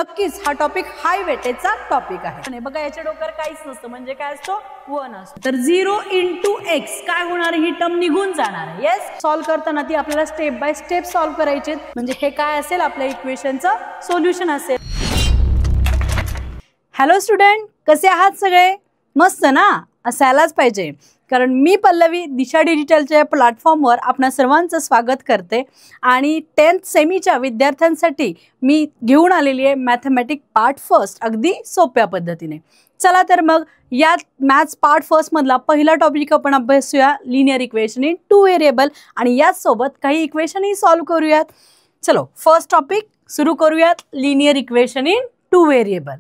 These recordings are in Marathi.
नक्कीच हा टॉपिक हाय वेटेजचा टॉपिक आहे. बघा याच्या डोक्यावर काहीच नसतं, म्हणजे काय असतो 1 असतो. तर 0 × x काय होणार, ही टर्म निघून जाणार आहे. येस, सॉल्व्ह करताना ती आपल्याला स्टेप बाय स्टेप सॉल्व्ह करायची, म्हणजे हे काय असेल आपल्या इक्वेशनचं सोल्युशन असेल. हॅलो स्टुडंट, कसे आहात सगळे? मस्त ना, असायलाच पाहिजे. कारण मी पल्लवी दिशा डिजिटलच्या प्लॅटफॉर्मवर आपणा सर्वांचं स्वागत करते आणि 10th सेमीच्या विद्यार्थ्यांसाठी मी घेऊन आलेली आहे मॅथमॅटिक पार्ट फर्स्ट अगदी सोप्या पद्धतीने. चला तर मग या मॅथ्स पार्ट फर्स्ट मधला पहिला टॉपिक आपण अभ्यासूया, लिनियर इक्वेशन इन 2 व्हेरिएबल, आणि याचसोबत काही इक्वेशनही सॉल्व्ह करूयात. चलो फर्स्ट टॉपिक सुरू करूयात, लिनियर इक्वेशन इन 2 व्हेरिएबल.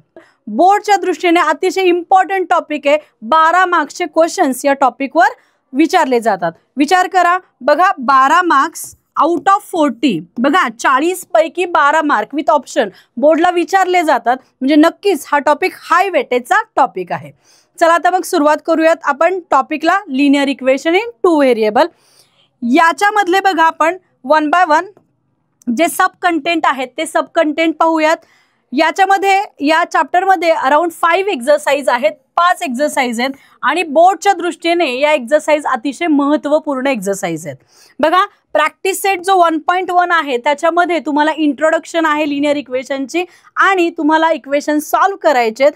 बोर्डच्या दृष्टीने अतिशय इम्पॉर्टंट टॉपिक आहे. 12 मार्क्सचे क्वेश्चन्स या टॉपिकवर विचारले जातात. विचार करा बघा, 12 मार्क्स आउट ऑफ 40, बघा 40 पैकी 12 मार्क विथ ऑप्शन बोर्डला विचारले जातात, म्हणजे नक्कीच हा टॉपिक हाय वेटेजचा टॉपिक आहे. चला आता मग सुरुवात करूयात आपण टॉपिकला, लिनियर इक्वेशन इन 2 व्हेरिएबल. याच्यामधले बघा आपण 1 बाय 1 जे सब कंटेंट आहेत ते सब कंटेंट पाहूयात. याच्यामध्ये या चॅप्टरमध्ये अराउंड 5 एक्सरसाइज आहेत, 5 एक्सरसाइज आहेत, आणि बोर्डच्या दृष्टीने या एक्सरसाइज अतिशय महत्त्वपूर्ण एक्सरसाइज आहेत. बघा प्रॅक्टिस सेट जो 1.1 आहे त्याच्यामध्ये तुम्हाला इंट्रोडक्शन आहे लिनियर इक्वेशनची, आणि तुम्हाला इक्वेशन सॉल्व्ह करायचे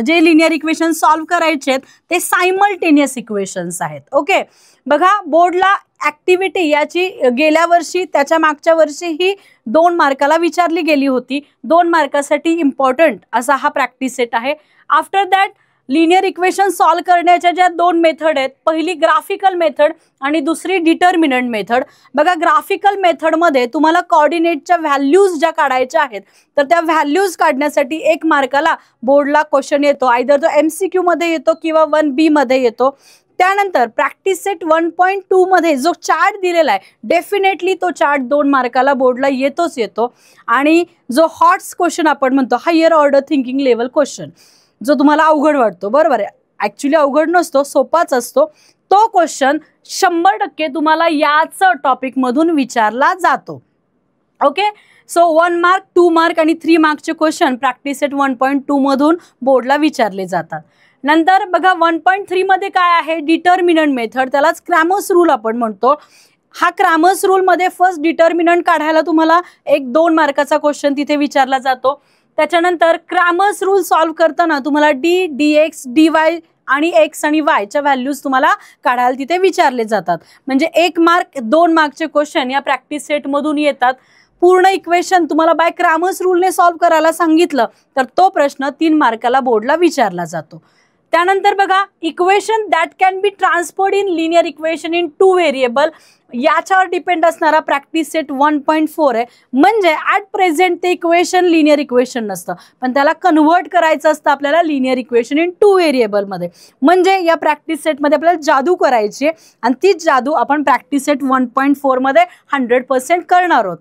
जे लिनियर इक्वेशन सॉल्व्ह करायचे ते सायमल्टेनियस इक्वेशन्स आहेत. ओके, बघा बोर्डला ॲक्टिव्हिटी याची गेल्या वर्षी त्याच्या मागच्या वर्षी ही 2 मार्काला विचारली गेली होती. 2 मार्कासाठी इम्पॉर्टंट असा हा प्रॅक्टिस सेट आहे. After that linear equation solve करण्याच्या ज्या 2 मेथड आहेत, पहिली ग्राफिकल मेथड आणि दुसरी डिटर्मिनंट मेथड. बघा ग्राफिकल मेथडमध्ये तुम्हाला कोऑर्डिनेटच्या व्हॅल्यूज ज्या काढायच्या आहेत, तर त्या व्हॅल्यूज काढण्यासाठी 1 मार्काला बोर्डला क्वेश्चन येतो, आयदर तो MCQ मध्ये येतो किंवा 1B मध्ये येतो. त्यानंतर प्रॅक्टिस सेट 1.2 मध्ये जो चार्ट दिलेला आहे, डेफिनेटली तो चार्ट 2 मार्काला बोर्डला येतोच येतो. आणि जो हॉट्स क्वेश्चन आपण म्हणतो, higher order thinking level question, जो तुम्हाला अवघड वाटतो, बरोबर आहे, ॲक्च्युली अवघड नसतो, सोपाच असतो, तो क्वेश्चन 100% तुम्हाला याच टॉपिकमधून विचारला जातो. ओके, सो 1 मार्क, 2 मार्क आणि 3 मार्कचे क्वेश्चन प्रॅक्टिस सेट 1.2 मधून बोर्डला विचारले जातात. नंतर बघा 1.3 मध्ये काय आहे, डिटर्मिनंट मेथड, त्यालाच क्रॅमर्स रूल आपण म्हणतो. हा क्रॅमर्स रूलमध्ये फर्स्ट डिटर्मिनंट काढायला तुम्हाला 1-2 मार्काचा क्वेश्चन तिथे विचारला जातो. त्याच्यानंतर क्रॅमर्स रूल सॉल्व्ह करताना तुम्हाला dx, dy आणि x आणि y च्या व्हॅल्यूज तुम्हाला काढायला तिथे विचारले जातात. म्हणजे 1 मार्क 2 मार्कचे क्वेश्चन या प्रॅक्टिस सेटमधून येतात. पूर्ण इक्वेशन तुम्हाला बाय क्रॅमर्स रूलने सॉल्व्ह करायला सांगितलं तर तो प्रश्न 3 मार्काला बोर्डला विचारला जातो. त्यानंतर बघा equation that can be transferred in linear equation in 2 variable, याच्यावर डिपेंड असणारा प्रॅक्टिस सेट 1.4 आहे. म्हणजे ॲट प्रेझेंट ते इक्वेशन लिनियर इक्वेशन नसतं, पण त्याला कन्व्हर्ट करायचं असतं आपल्याला लिनियर इक्वेशन इन 2 व्हेरिएबलमध्ये. म्हणजे या प्रॅक्टिस सेटमध्ये आपल्याला जादू करायची आहे, आणि तीच जादू आपण प्रॅक्टिस सेट 1.4 मध्ये 100% करणार आहोत.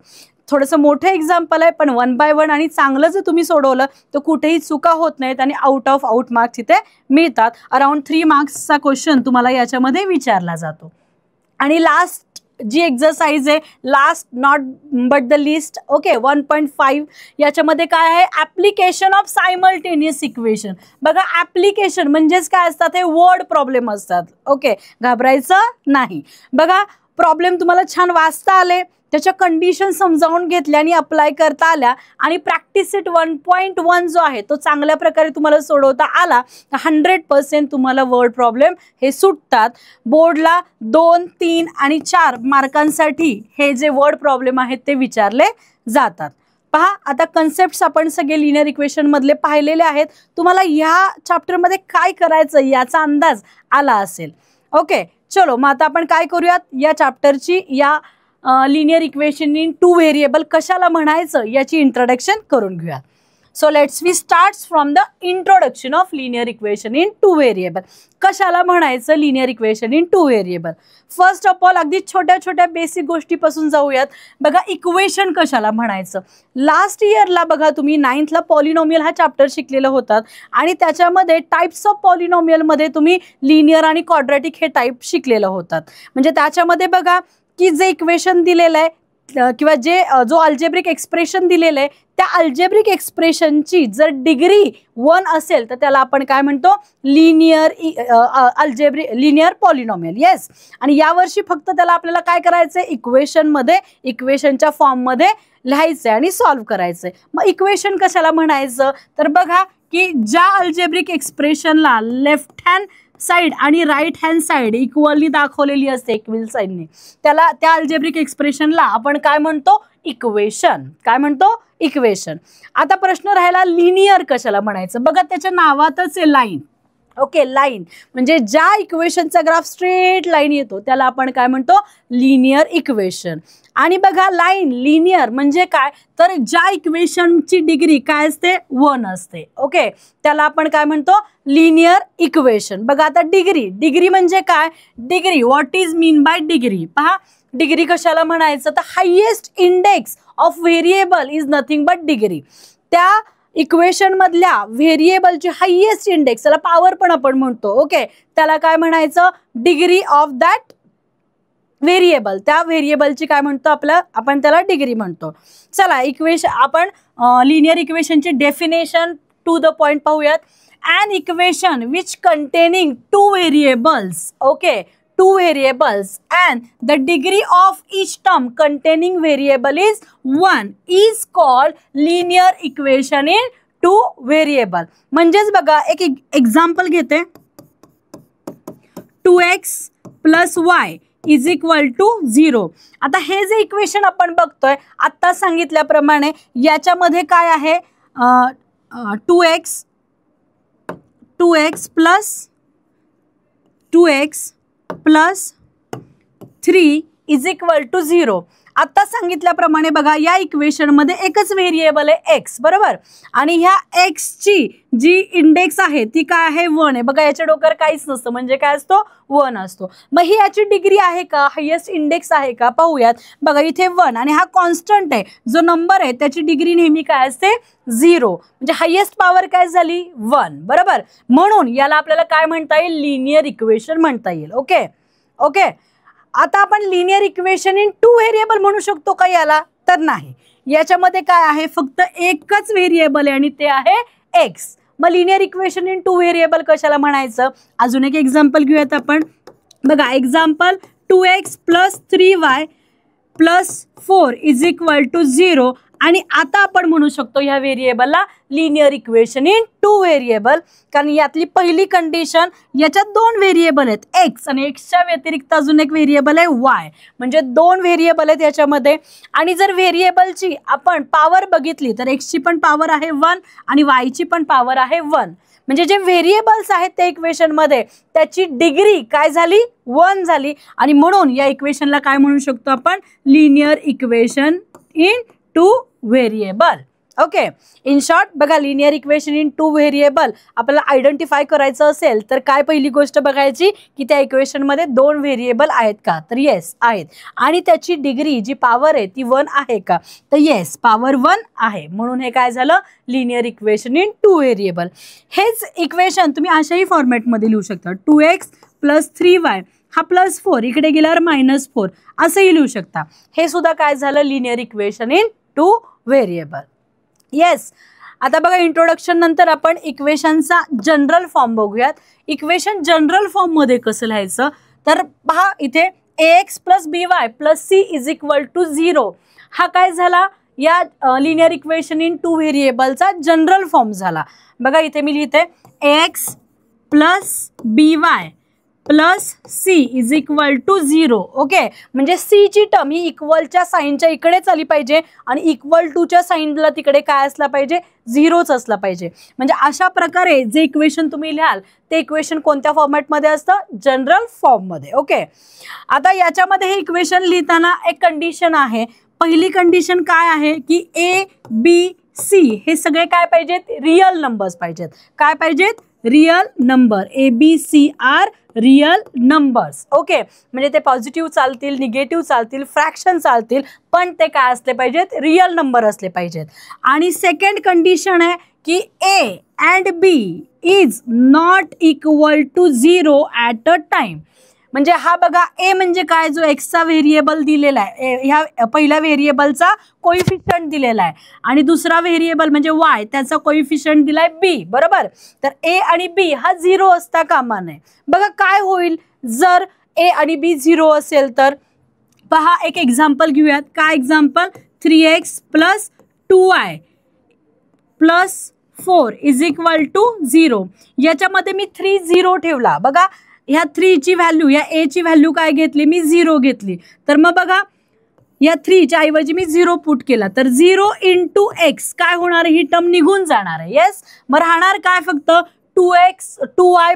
थोडंसं मोठं एक्झाम्पल आहे, पण 1 बाय 1 आणि चांगलं जर तुम्ही सोडवलं तर कुठेही चुका होत नाहीत आणि आउट ऑफ आउट मार्क्स इथे मिळतात. अराउंड 3 मार्क्सचा क्वेश्चन तुम्हाला याच्यामध्ये विचारला जातो. आणि लास्ट जी एक्सरसाइज आहे, last not but the list, okay, 1.5 याच्यामध्ये काय आहे, ॲप्लिकेशन ऑफ सायमल्टेनियस इक्वेशन. बघा ॲप्लिकेशन म्हणजेच काय असतात, हे वर्ड प्रॉब्लेम असतात. ओके, घाबरायचं नाही. बघा प्रॉब्लेम तुम्हाला छान वाचता आले, त्याच्या कंडिशन समजावून घेतल्या आणि अप्लाय करता आल्या, आणि प्रॅक्टिस सेट 1.1 जो आहे तो चांगल्या प्रकारे तुम्हाला सोडवता आला, 100% तुम्हाला वर्ड प्रॉब्लेम हे सुटतात. बोर्डला 2, 3 आणि 4 मार्कांसाठी हे जे वर्ड प्रॉब्लेम आहेत ते विचारले जातात. पहा आता कन्सेप्ट्स आपण सगळे लिनियर इक्वेशन मधले पाहिलेले आहेत. तुम्हाला ह्या चॅप्टरमध्ये काय करायचं याचा अंदाज आला असेल. ओके, चलो मग आता आपण काय करूयात, या चॅप्टरची या लिनियर इक्वेशन इन 2 व्हेरिएबल कशाला म्हणायचं याची इंट्रोडक्शन करून घेऊया. So let's we starts from the introduction of linear equation in 2 variable. कशाला म्हणायचं linear equation in 2 variable? First of all अगदी छोट्या छोट्या बेसिक गोष्टीपासून जाऊयात. बघा इक्वेशन कशाला म्हणायचं, लास्ट इयरला बघा तुम्ही 9thला पॉलिनॉमियल हा चॅप्टर शिकलेलं होतात, आणि त्याच्यामध्ये टाइप्स ऑफ पॉलिनॉमियलमध्ये तुम्ही लिनियर आणि क्वाड्रॅटिक हे टाईप शिकलेलं होतात. म्हणजे त्याच्यामध्ये बघा की जे इक्वेशन दिलेलं आहे किंवा जो अल्जेब्रिक एक्सप्रेशन दिलेलं आहे त्या अल्जेब्रिक एक्सप्रेशनची जर डिग्री 1 असेल तर त्याला आपण काय म्हणतो, लिनियर पॉलिनॉमियल. येस. आणि यावर्षी फक्त त्याला आपल्याला काय करायचंय, इक्वेशनच्या फॉर्ममध्ये लिहायचंय आणि सॉल्व्ह करायचंय. मग इक्वेशन कशाला म्हणायचं, तर बघा की ज्या अल्जेब्रिक एक्सप्रेशनला लेफ्ट हँड साइड आणि राईट हँड साइड इक्वली दाखवलेली असते इक्वल साइडने, त्या अल्जेब्रिक एक्सप्रेशनला आपण काय म्हणतो, इक्वेशन. काय म्हणतो, इक्वेशन. आता प्रश्न राहिला लिनियर कशाला म्हणायचं. बघा त्याच्या नावातच आहे लाईन. ओके, लाईन म्हणजे ज्या इक्वेशनचा ग्राफ स्ट्रेट लाईन येतो त्याला आपण काय म्हणतो, लिनियर इक्वेशन. आणि बघा लाईन लिनियर म्हणजे काय, तर ज्या इक्वेशनची डिग्री काय असते, 1 असते. ओके, त्याला आपण काय म्हणतो, लिनियर इक्वेशन. बघा आता डिग्री म्हणजे काय, degree what is mean by degree. पहा डिग्री कशाला म्हणायचं, तर highest index of variable is nothing but degree. त्या इक्वेशन मधल्या व्हेरिएबलची हायेस्ट इंडेक्स, त्याला पॉवर पण आपण म्हणतो. ओके, त्याला काय म्हणायचं, डिग्री ऑफ दॅट व्हेरिएबल. त्या व्हेरिएबलची काय म्हणतो आपण त्याला डिग्री म्हणतो. चला आपण लिनियर इक्वेशनची डेफिनेशन टू द पॉइंट पाहूयात. an equation which containing two variables, okay, two variables and the degree of each term containing variable is 1 is called linear equation in two variable. म्हणजेच बघा एक एक्झाम्पल घेते, 2x plus y is equal to 0. आता हे जे इक्वेशन आपण बघतोय आत्ता सांगितल्याप्रमाणे याच्यामध्ये काय आहे, 2x plus 3 is equal to 0. आता सांगितल्याप्रमाणे बघा या इक्वेशन मध्ये एकच व्हेरिएबल आहे x, बरोबर. आणि ह्या x ची जी इंडेक्स आहे ती काय आहे, 1 आहे. बघा याच्या डोक्यावर काहीच नसतं म्हणजे काय असतो, 1 असतो. मग ही याची डिग्री आहे का, हायेस्ट इंडेक्स आहे का, पाहूयात. बघा इथे 1 आणि हा कॉन्स्टंट आहे, जो नंबर आहे त्याची डिग्री नेहमी काय असते, 0. म्हणजे हायेस्ट पॉवर काय झाली, 1, बरोबर. म्हणून याला आपल्याला काय म्हणता येईल, लिनियर इक्वेशन म्हणता येईल. ओके. आता आपण linear equation in two variable म्हणू शकतो का याला, तर नाही. याच्यामध्ये काय आहे, फक्त एकच व्हेरिएबल आहे आणि ते आहे x. मग linear equation in two variable कशाला म्हणायचं. अजून एक एक्झाम्पल घेऊयात आपण. बघा example, 2x plus 3y plus 4 is equal to 0. आणि आता आपण म्हणू शकतो ह्या व्हेरिएबलला linear equation in two variable, कारण यातली पहिली कंडिशन, याच्यात 2 व्हेरिएबल आहेत x आणि xच्या व्यतिरिक्त अजून एक व्हेरिएबल आहे y, म्हणजे 2 व्हेरिएबल आहेत याच्यामध्ये. आणि जर व्हेरिएबलची आपण पॉवर बघितली तर x ची पण पॉवर आहे 1 आणि y ची पण पॉवर आहे 1. म्हणजे जे व्हेरिएबल्स आहेत त्या इक्वेशन मध्ये त्याची डिग्री काय झाली, 1 झाली. आणि म्हणून या इक्वेशनला काय म्हणू शकतो आपण, linear equation in two variable. Okay, in short बघा linear equation in two variable आपल्याला आयडेंटिफाय करायचं असेल तर काय पहिली गोष्ट बघायची की त्या इक्वेशन मध्ये 2 व्हेरिएबल आहेत का, तर येस आहेत. आणि त्याची डिग्री जी पॉवर आहे ती 1 आहे का, तर येस पॉवर 1 आहे. म्हणून हे काय झालं, linear equation in two variable. हेच इक्वेशन तुम्ही अशाही फॉर्मॅटमध्ये लिहू शकता, 2x plus 3y हा +4 इकडे गेल्यावर -4 असंही लिहू शकता. हे सुद्धा काय झालं, linear equation in two variable. Yes. आता बघा इंट्रोडक्शन नंतर आपण इक्वेशनचा जनरल फॉर्म बघूयात. इक्वेशन जनरल फॉर्म मध्ये कसं लिहायचं, तर पहा इथे ax plus by plus c is equal to 0 हा काय झाला, या लिनियर इक्वेशन इन टू व्हेरिएबलचा जनरल फॉर्म झाला. बघा इथे मी लिहिते ax plus by plus c is equal to 0. Okay, म्हणजे c ची टर्म ही इक्वलच्या साईनच्या इकडेच आली पाहिजे आणि इक्वल टूच्या साईनला तिकडे काय असला पाहिजे, 0च असला पाहिजे. म्हणजे अशा प्रकारे जे इक्वेशन तुम्ही लिहाल ते इक्वेशन कोणत्या फॉर्मॅटमध्ये असतं, जनरल फॉर्ममध्ये. ओके, आता याच्यामध्ये हे इक्वेशन लिहिताना एक कंडिशन आहे. पहिली कंडिशन काय आहे की a b c हे सगळे काय पाहिजेत, रियल नंबर्स पाहिजेत. काय पाहिजेत, real number. a b c are real numbers. Okay, म्हणजे ते पॉझिटिव्ह चालतील, निगेटिव्ह चालतील, फ्रॅक्शन चालतील, पण ते काय असले पाहिजेत, रियल नंबर असले पाहिजेत. आणि सेकंड कंडिशन आहे की a and b is not equal to 0 at a time. म्हणजे हा बघा ए म्हणजे काय, जो एक्सचा व्हेरिएबल दिलेला आहे, ह्या पहिल्या व्हेरिएबलचा कोइफिशियंट दिलेला आहे आणि दुसरा व्हेरिएबल म्हणजे वाय त्याचा कोइफिशियंट दिलाय बी, बरोबर. तर ए आणि बी हा 0 असता कामा नये. बघा काय होईल जर ए आणि बी 0 असेल तर. पहा एक एक्झाम्पल घेऊयात. काय एक्झाम्पल, 3x + 2y + 4 = 0. याच्यामध्ये मी 3 0 ठेवला. बघा ह्या 3 ची व्हॅल्यू, या ए ची व्हॅल्यू काय घेतली मी, 0 घेतली. तर मग बघा या 3 च्या ऐवजी मी 0 पुट केला, तर 0 × x काय होणार आहे, ही टर्म निघून जाणार आहे. येस, मग राहणार काय फक्त 2y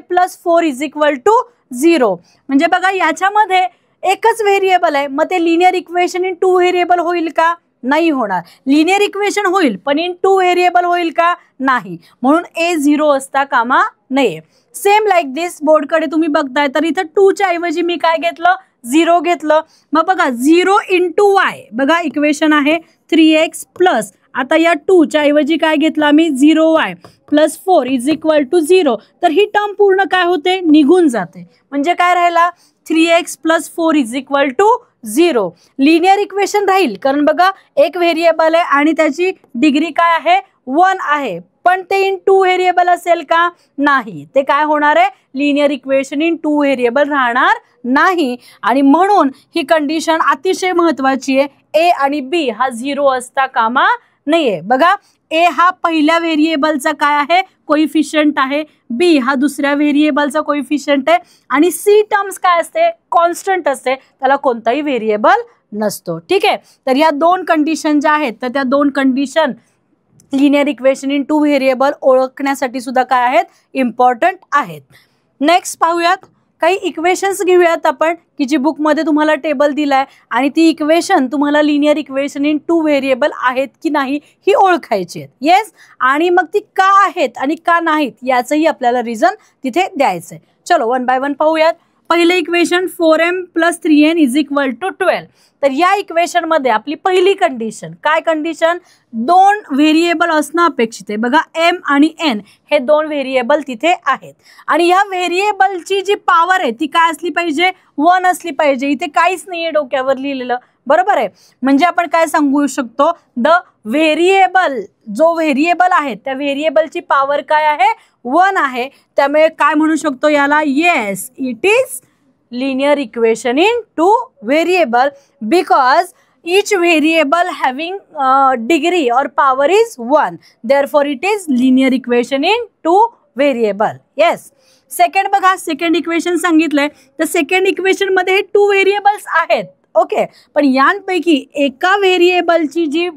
+ 4 = 0. म्हणजे बघा याच्यामध्ये एकच व्हेरिएबल आहे, मग ते लिनियर इक्वेशन इन 2 व्हेरिएबल होईल का, नाही होणार. लिनियर इक्वेशन होईल पण इन 2 व्हेरिएबल होईल का, नाही. म्हणून ए 0 असता कामा नये. सेम लाईक दिस बोर्डकडे तुम्ही बघताय तर इथं 2 च्या ऐवजी मी काय घेतलं, 0 घेतलं. मग बघा 0 × y, बघा इक्वेशन आहे 3x प्लस, आता या 2 च्या ऐवजी काय घेतला मी, 0y + 4 = 0. तर ही टर्म पूर्ण काय होते, निघून जाते. म्हणजे काय राहिला, 3x + 4 = 0. लिनियर इक्वेशन राहील कारण बघा एक व्हेरिएबल आहे आणि त्याची डिग्री काय आहे, 1 आहे. पण ते इन 2 व्हेरिएबल असेल का, नाही. ते काय होणार आहे, लिनियर इक्वेशन इन 2 व्हेरिएबल राहणार नाही. आणि म्हणून ही कंडिशन अतिशय महत्वाची आहे. ए आणि बी हा 0 असता कामा नाहीये. बघा ए हा पहिल्या व्हेरिएबलचा काय आहे, कोइफिशियंट आहे. बी हा दुसऱ्या व्हेरिएबलचा कोइफिशियंट आहे आणि सी टर्म्स काय असते, कॉन्स्टंट असते, त्याला कोणताही व्हेरिएबल नसतो. ठीक आहे. तर या 2 कंडिशन ज्या आहेत तर त्या 2 condition linear equation in 2 variable ओळखण्यासाठी सुद्धा काय आहेत, इम्पॉर्टंट आहेत. नेक्स्ट पाहूयात, काही इक्वेशन्स घेऊयात आपण की जी बुकमध्ये तुम्हाला टेबल दिलाय आणि ती इक्वेशन तुम्हाला लिनियर इक्वेशन इन 2 व्हेरिएबल आहेत की नाही ही ओळखायची आहेत. येस, आणि मग ती का आहेत आणि का नाहीत याचंही आपल्याला रिझन तिथे द्यायचं आहे. चलो 1 बाय 1 पाहूयात. पहिले इक्वेशन 4m + 3n = 12. तर या इक्वेशन मध्ये आपली पहिली कंडिशन काय, कंडिशन 2 व्हेरिएबल असणं अपेक्षित आहे. बघा m आणि n हे 2 व्हेरिएबल तिथे आहेत आणि या व्हेरिएबलची जी पॉवर आहे ती काय असली पाहिजे, 1 असली पाहिजे. इथे काहीच नाहीये डोक्यावर लिहिलेलं, बरोबर आहे. म्हणजे आपण काय सांगू शकतो, द व्हेरिएबल, जो व्हेरिएबल आहे त्या व्हेरिएबलची पॉवर काय आहे, 1 आहे. त्यामुळे काय म्हणू शकतो याला, yes it is linear equation in 2 variable because each variable having degree or power is 1, therefore it is linear equation in 2 variable. yes. Second बघा, सेकंड इक्वेशन सांगितलंय तर सेकंड इक्वेशन मध्ये हे 2 व्हेरिएबल्स आहेत. ओके, पण यांपैकी एका व्हेरिएबलची जी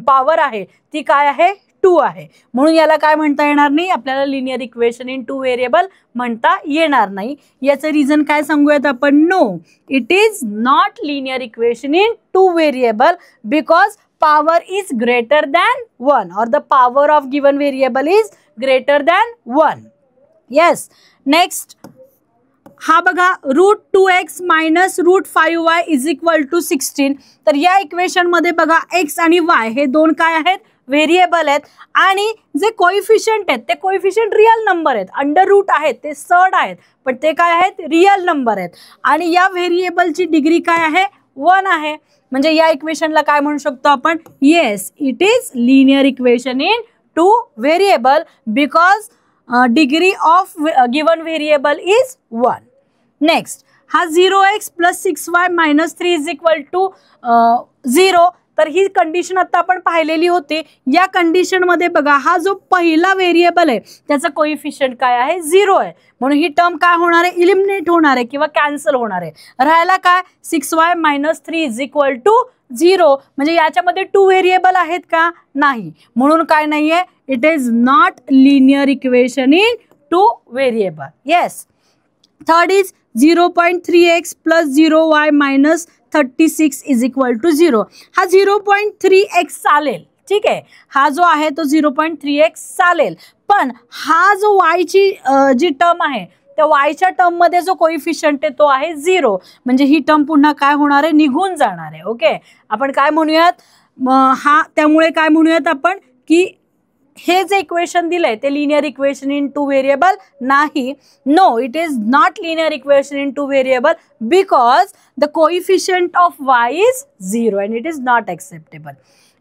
पॉवर आहे ती काय आहे, 2 आहे. म्हणून याला काय म्हणता येणार नाही, आपल्याला लिनियर इक्वेशन इन 2 व्हेरिएबल म्हणता येणार नाही. याचं रिझन काय सांगूयात आपण, no it is not linear equation in 2 variable because power is greater than 1 or the power of given variable is greater than 1. Yes. Next हा बघा √2x - √5y = 16. तर या इक्वेशन मध्ये बघा x आणि y हे 2 काय आहेत, व्हेरिएबल आहेत आणि जे कोइफिशियंट आहेत ते कोइफिशियंट रियल नंबर आहेत. अंडर रूट आहेत ते सड आहेत पण ते काय आहेत, रियल नंबर आहेत. आणि या व्हेरिएबलची डिग्री काय आहे, 1 आहे. म्हणजे या इक्वेशनला काय म्हणू शकतो आपण, yes it is linear equation in 2 variable because degree of given variable is 1. Next हा 0x + 6y - 3 = 0. तर ही कंडिशन आता आपण पाहिलेली होती. या कंडिशन मध्ये बघा हा जो पहिला व्हेरिएबल आहे त्याचा कोइफिशियंट काय आहे, 0 आहे. म्हणून ही टर्म काय होणार आहे, इलिमिनेट होणार आहे किंवा कॅन्सल होणार आहे. राहिला काय, 6y - 3 = 0. म्हणजे याच्यामध्ये 2 व्हेरिएबल आहेत का, नाही. म्हणून काय नाहीये, it is not linear equation in 2 variable. Yes. Third is 0.3x + 0y - 36 = 0. हा 0.3x चालेल, ठीक आहे. हा जो आहे तो 0.3x चालेल. पण हा जो y ची जी टर्म आहे त्या y च्या टर्म मध्ये जो कोइफिशियंट आहे तो आहे 0. म्हणजे ही टर्म पुन्हा काय होणार आहे, निघून जाणार आहे. ओके, आपण काय म्हणूयात, हा त्यामुळे काय म्हणूयात आपण की हे जे इक्वेशन दिलंय ते linear equation in two variable नाही. No, it is not linear equation in two variable because the coefficient of y is 0 and it is not acceptable.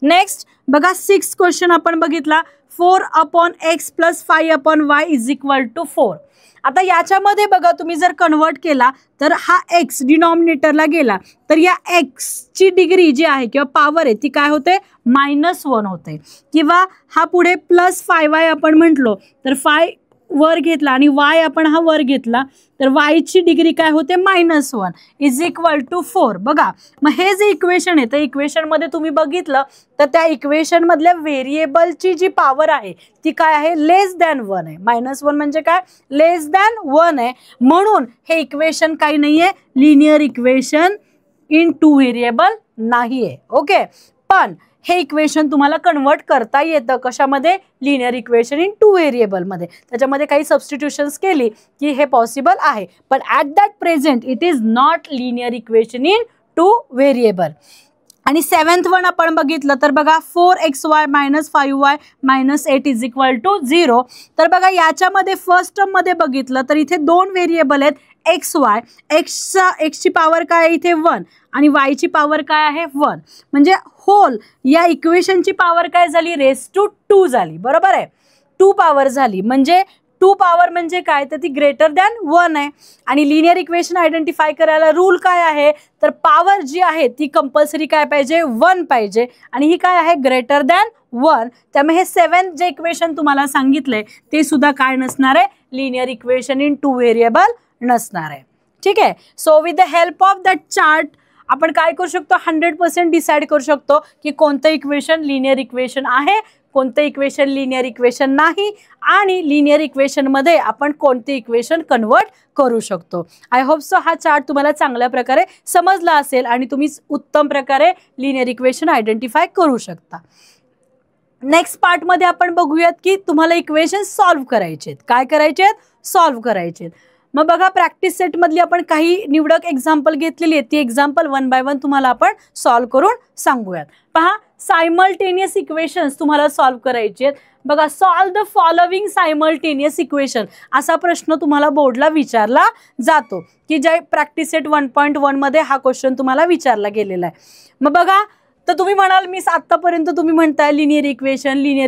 Next बघा 6th क्वेश्चन आपण बघितला. 4/x + 5/y = 4. आता याच्यामध्ये बघा तुम्ही जर कन्वर्ट केला तर हा x डिनॉमिनेटरला गेला तर या x ची डिग्री जी आहे किंवा पॉवर आहे ती काय होते -1 होते. किंवा हा पुढे +5y आपण म्हटलो तर 5 वर घेतला आणि y आपण हा वर घेतला तर y ची डिग्री काय होते -1 = 4. बघा मग हे जे इक्वेशन आहे त्या इक्वेशन मध्ये तुम्ही बघितलं तर त्या इक्वेशन मधल्या व्हेरिएबलची जी पॉवर आहे ती काय आहे <<1 आहे. -1 म्हणजे काय <<1 आहे. म्हणून हे इक्वेशन काही नाहीये linear equation in two variable नाहीये. ओके, पण हे इक्वेशन तुम्हाला कन्वर्ट करता येतं कशामध्ये linear equation in two variable मध्ये. त्याच्यामध्ये काही सबस्टिट्यूशन्स केली की हे पॉसिबल आहे. पण at that present it is not linear equation in two variable. आणि 7th वन आपण बघितलं तर बघा 4xy - 5y - 8 = 0. तर बघा याच्यामध्ये फर्स्ट टर्म मध्ये बघितलं तर इथे 2 व्हेरिएबल आहेत xy. x ची पॉवर काय आहे इथे 1 आणि y ची पॉवर काय आहे 1. म्हणजे होल या इक्वेशनची पॉवर काय झाली (2) झाली. बरोबर आहे, 2 पॉवर झाली. म्हणजे 2 पॉवर म्हणजे काय तर ती >1 आहे. आणि लिनियर इक्वेशन आयडेंटिफाय करायला रूल काय आहे तर पॉवर जी आहे ती कंपल्सरी काय पाहिजे 1 पाहिजे आणि ही काय आहे >1. त्यामुळे हे 7th जे इक्वेशन तुम्हाला सांगितलंय ते सुद्धा काय नसणार आहे linear equation in two variable नसणार आहे. ठीक आहे. So with the help of that chart आपण काय करू शकतो 100% डिसाइड करू शकतो की कोणतं इक्वेशन लिनियर इक्वेशन आहे, कोणतं इक्वेशन लिनियर इक्वेशन नाही आणि लिनियर इक्वेशन मध्ये आपण कोणते इक्वेशन कन्वर्ट करू शकतो. आय होप सो हा चार्ट तुम्हाला चांगल्या प्रकारे समजला असेल आणि तुम्ही उत्तम प्रकारे लिनियर इक्वेशन आयडेंटिफाय करू शकता. नेक्स्ट पार्ट मध्ये आपण बघूयात की तुम्हाला इक्वेशन सॉल्व्ह करायचे आहेत. काय करायचे आहेत? सॉल्व्ह करायचे आहेत. मग बघा प्रॅक्टिस सेट मधली आपण काही निवडक एक्झाम्पल घेतलेली आहेत. ती एक्झाम्पल 1 बाय 1 तुम्हाला आपण सॉल्व्ह करून सांगूयात. पहा सायमल्टेनियस इक्वेशन्स तुम्हाला सॉल्व्ह करायचे आहेत. बघा solve the following simultaneous equation असा प्रश्न तुम्हाला बोर्डला विचारला जातो की जे प्रॅक्टिस सेट 1.1 मध्ये हा क्वेश्चन तुम्हाला विचारला गेलेला आहे. मग बघा तर तुम्ही म्हणाल मी आतापर्यंत तुम्ही म्हणताय लिनियर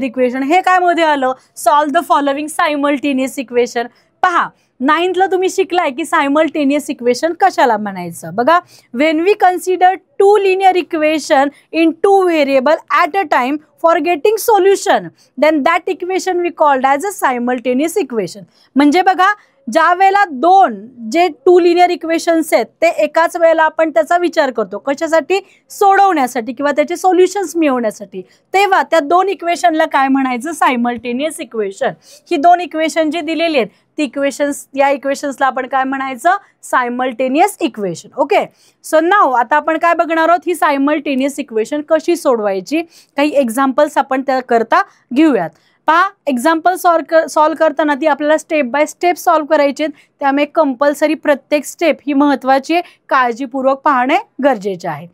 इक्वेशन हे काय मध्ये आलं solve the following simultaneous equation. पहा 9th ला तुम्ही शिकलाय की सायमल्टेनियस इक्वेशन कशाला म्हणायचं. बघा when we consider 2 linear equation in 2 variable at a time for getting solution then that equation we called as a simultaneous equation. म्हणजे बघा ज्या वेळेला 2 जे 2 लिनियर इक्वेशन्स आहेत ते एकाच वेळेला आपण त्याचा विचार करतो कशासाठी सोडवण्यासाठी किंवा त्याचे सोल्युशन्स मिळवण्यासाठी, तेव्हा त्या 2 इक्वेशनला काय म्हणायचं सायमल्टेनियस इक्वेशन. ही 2 इक्वेशन जी दिलेली आहेत ती इक्वेशन्स या इक्वेशन्सला आपण काय म्हणायचं सायमल्टेनियस इक्वेशन. ओके, सो नाव आता आपण काय बघणार आहोत ही सायमल्टेनियस इक्वेशन कशी सोडवायची काही एक्झाम्पल्स आपण त्या करता घेऊयात. पहा एक्झाम्पल सॉल्व करताना ती आपल्याला स्टेप बाय स्टेप सॉल्व करायचे आहेत. त्यामुळे कंपल्सरी प्रत्येक स्टेप ही महत्त्वाची आहे, काळजीपूर्वक पाहणे गरजेचे आहे.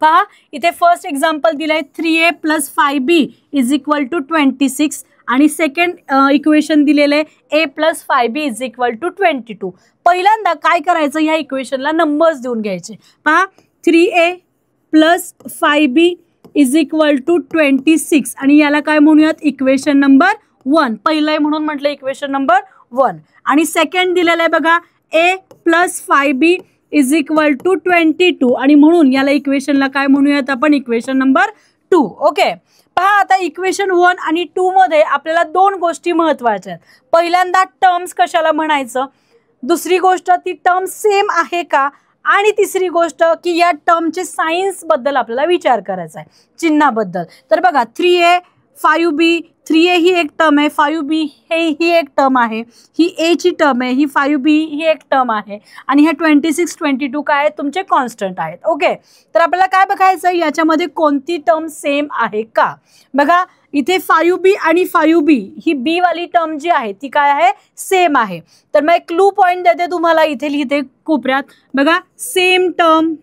पहा इथे फर्स्ट एक्झाम्पल दिलंय 3a + 5b = 26 आणि सेकंड इक्वेशन दिलेलं आहे a + 5b = 22. पहिल्यांदा काय करायचं ह्या इक्वेशनला नंबर्स देऊन घ्यायचे. पहा 3a + 5b = 26 आणि याला काय म्हणूयात इक्वेशन नंबर 1. पहिलं आहे म्हणून म्हटलं इक्वेशन नंबर 1 आणि सेकंड दिलेलं आहे बघा a + 5b = 22 आणि म्हणून याला इक्वेशनला काय म्हणूयात आपण इक्वेशन नंबर 2. ओके, पहा आता इक्वेशन 1 आणि 2 मध्ये आपल्याला 2 गोष्टी महत्त्वाच्या आहेत. पहिल्यांदा टर्म्स कशाला म्हणायचं, दुसरी गोष्ट ती टर्म सेम आहे का आणि तिसरी गोष्ट की या टर्मचे सायन्स बद्दल आपल्याला विचार करायचा आहे चिन्हाबद्दल. तर बघा 3a 5b 3a ही एक टर्म आहे, 5b ही एक टर्म आहे, ही a ची टर्म आहे, ही 5b ही एक टर्म आहे आणि ह्या 26 22 काय आहेत तुमचे कॉन्स्टंट आहेत. ओके, तर आपल्याला काय बघायचं याच्यामध्ये कोणती टर्म सेम आहे का. बघा इथे 5b आणि 5b ही b वाली टर्म जी आहे ती काय आहे सेम आहे. तर मग एक क्लू पॉइंट देते तुम्हाला इथे लिहिते कोपऱ्यात. बघा सेम टर्म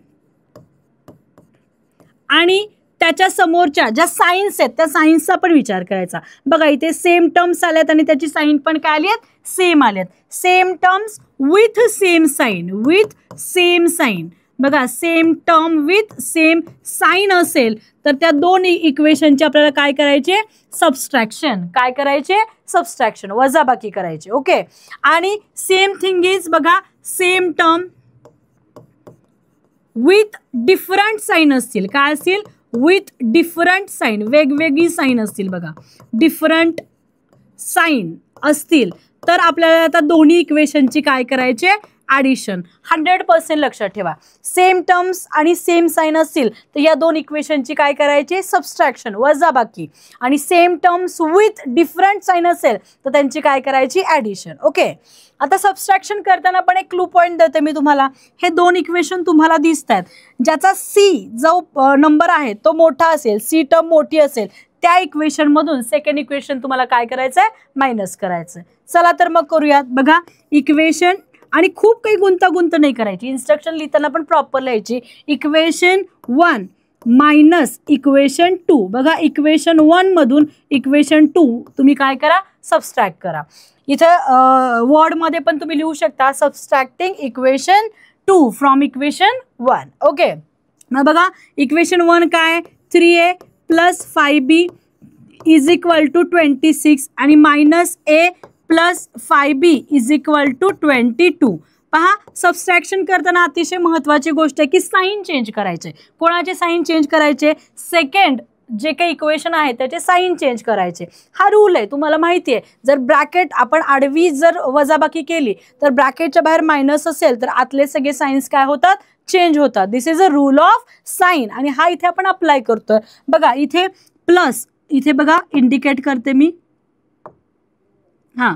आणि त्याच्या समोरच्या ज्या साईन्स आहेत त्या साईन्सचा पण विचार करायचा. बघा इथे सेम टर्म्स आल्यात आणि त्याची साईन पण काय आली आहेत, सेम आल्यात. Same terms with same sign, with same sign. बघा same term with same sign असेल तर त्या दोन इक्वेशनचे आपल्याला काय करायचे, सबस्ट्रॅक्शन. काय करायचे, सबस्ट्रॅक्शन, वजाबाकी करायचे. ओके. आणि सेम थिंग इज बघा same term with different sign असतील. काय असतील, विथ डिफरंट साईन, वेगवेगळी साईन असतील. बघा डिफरंट साईन असतील तर आपल्याला आता दोन्ही इक्वेशनची काय करायचे, ॲडिशन. 100% लक्षात ठेवा. सेम टर्म्स आणि सेम साईन असतील तर या दोन इक्वेशनची काय करायची, सबस्ट्रॅक्शन, वजाबाकी. आणि same terms with different sign असेल तर त्यांची काय करायची, ॲडिशन. ओके. आता सबस्ट्रॅक्शन करताना पण एक क्लू पॉईंट देते मी तुम्हाला. हे दोन इक्वेशन तुम्हाला दिसत आहेत, ज्याचा सी जो नंबर आहे तो मोठा असेल, सी टर्म मोठी असेल, त्या इक्वेशन मधून सेकंड इक्वेशन तुम्हाला काय करायचं आहे, मायनस करायचं. चला तर मग करूयात. बघा इक्वेशन, आणि खूप काही गुंतागुंत नाही करायची, इन्स्ट्रक्शन लिहिताना पण प्रॉपर लिहायची. Equation 1 minus equation 2. बघा इक्वेशन 1 मधून इक्वेशन 2 तुम्ही काय करा, सबस्ट्रॅक्ट करा. इथं वर्डमध्ये पण तुम्ही लिहू शकता subtracting equation 2 from equation 1. Okay. मग बघा इक्वेशन 1 काय, 3a plus 5b is equal to 26 आणि minus a plus 5b is equal to 22. पहा सबस्ट्रॅक्शन करताना अतिशय महत्त्वाची गोष्ट आहे की साईन चेंज करायचे. कोणाचे साईन चेंज करायचे, सेकंड जे काही इक्वेशन आहे त्याचे साईन चेंज करायचे. हा रूल आहे, तुम्हाला माहिती आहे. जर ब्रॅकेट आपण आडवी जर वजाबाकी केली तर ब्रॅकेटच्या बाहेर मायनस असेल तर आतले सगळे साईन्स काय होतात, चेंज होतात. This is a rule of sign आणि हा इथे आपण अप्लाय करतोय. बघा इथे प्लस, इथे बघा इंडिकेट करते मी, हां